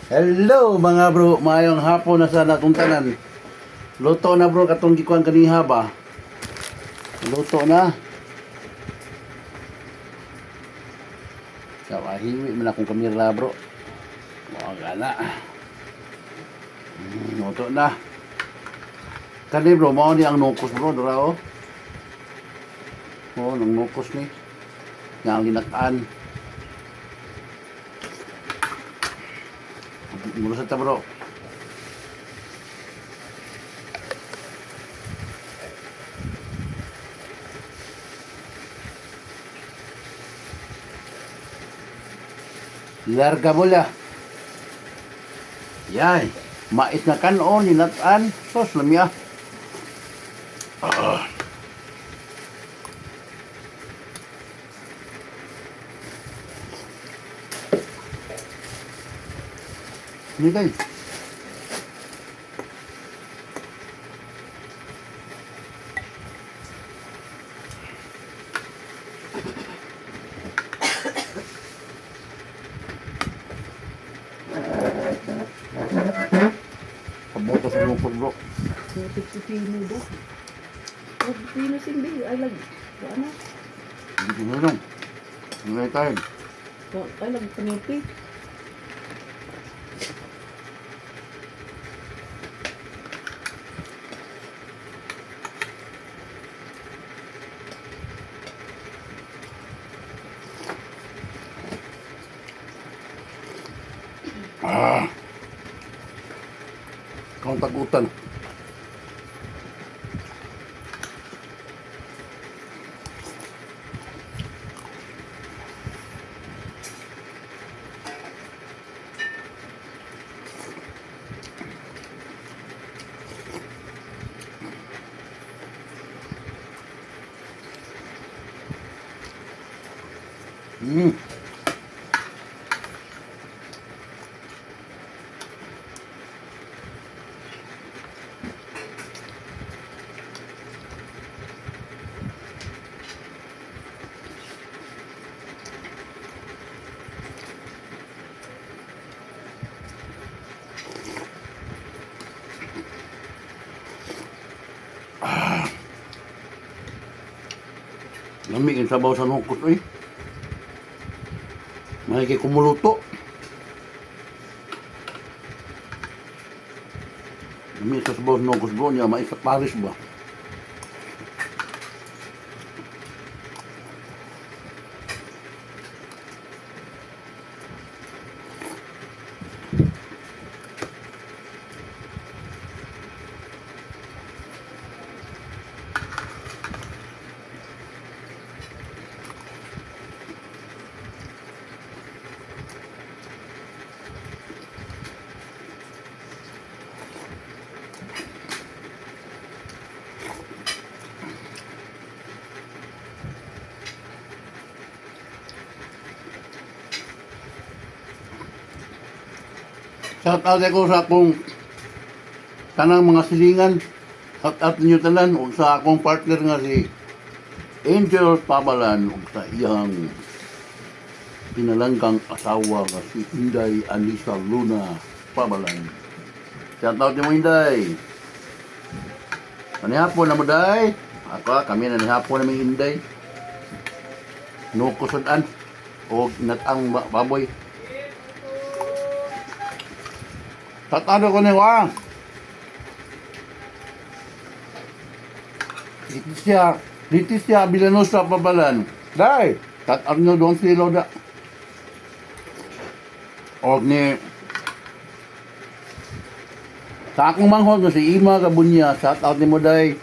Hello mga bro, mayong hapon na sana itong tanan. Luto na bro, katong gikuan kaniha ba? Luto na. Kawahiwi man akong kamera bro. Mga gana. Luto na. Kani bro, mao ni ang nukos bro, dura o. Oo, nang nukos ni. Nga ang ginataan. Mula sa ta bro. Larga bola. Yay. Mais na kanon, ninataan. Sos, lamya. Ini guys. Kaboto sa lupot bro. Pipino do. Pipino sindi ay lagi. Ano? Hindi ko na lang. Hindi tayo. Ay lagi panipi. Kung tagutan. Lamig ang sabaw sa nukos eh. Mahigit kumuluto. Lamig sa sabaw sa nukos bro niya, mais sa Paris ba? Shout out ako sa akong tanang mga silingan. Shout out ninyo tanan o sa akong partner nga si Angel Pabalan o sa iyang pinalanggang asawa nga si Inday Anissa Luna Pabalan. Shout out mo Inday. Manihapon na mo day. Kami na nihapon namin Inday. Nukusudan o natang baboy. Tatado ko na wang. Leticia Vilanosa Pabalan. Dai, tatado nyo doon si Loda. O ni sa akong manghod no, si Ima Kabunya, shout out ni mo day.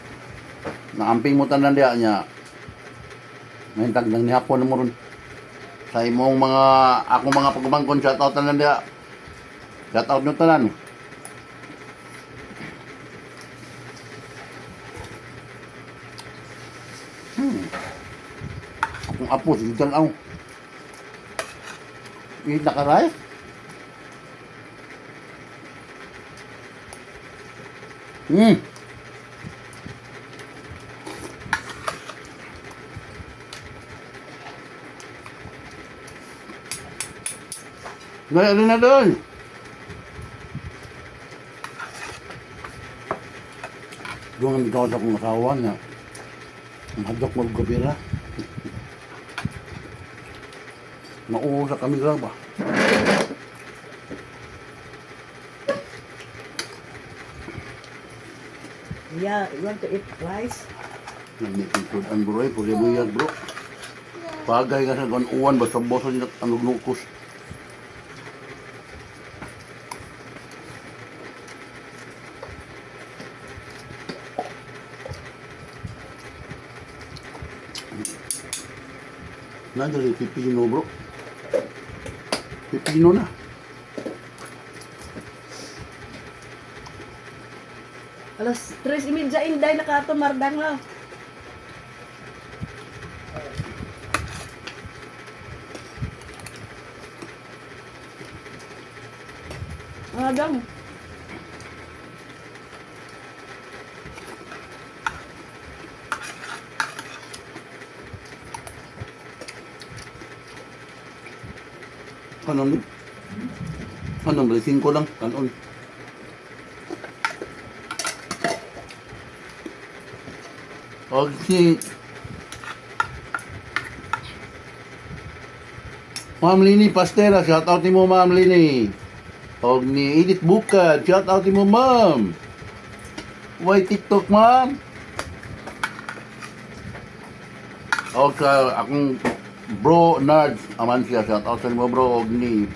Naamping mo tanan diya niya. Mahintag nang nihapon na mo ron. Sa imong mga akong mga pagkumangkon, shout out tanan diya. Shout out nyo tanan. Akong apo, sige tanaw. Nakaray? Gaya rin na doon. Doon ang ikaw sa kong asawa niya. Mahadok magkapira. Nauho sa kamera ba? Yeah, you want to eat rice? Nagnitingkod ang bro eh. Pwede mo yan bro. Pagay ka sa uwan. Basta boso niya ang lukos. Nadali pipino bro. Pipino na. Alas 3:30 inday nakato mardang lang. Madam. Anong blessing ko lang. Kanon. O si Ma'am Lini Pastera, shout out mo Ma'am Lini. O ni Edith Bukad, shout out mo Ma'am. Why TikTok Ma'am? O ka akong bro Nard Amancia, shout out sa mo bro. Og ni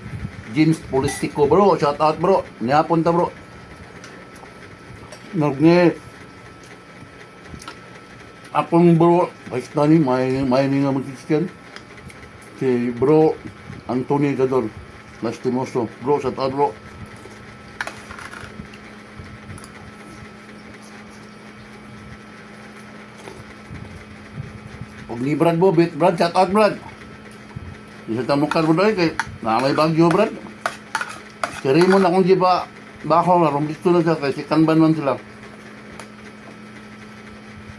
James Politico bro, shout out bro. Nihapon ta bro. Nagni akong bro, basta ni may nga mag-Christian. Si bro Anthony Gador, lastimoso. Bro, shout out bro. Og ni Brad Bobit, Brad, shout out Brad. Isa tamukar mo doon kay na may bagyo Brad. Si Raymond akong di ba bako na rumbisto na siya kay si Kanban man sila.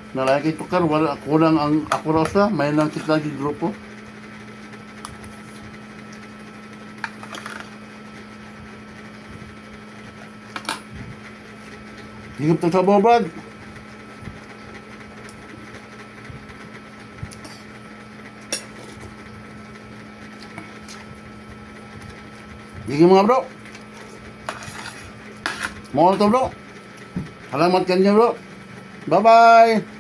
Nalaki tukar wala kulang ang akurasa, may lang kita di grupo. Higop to sa bo Brad. Sige mga bro. Mohon to bro. Salamat kanya bro. Bye-bye.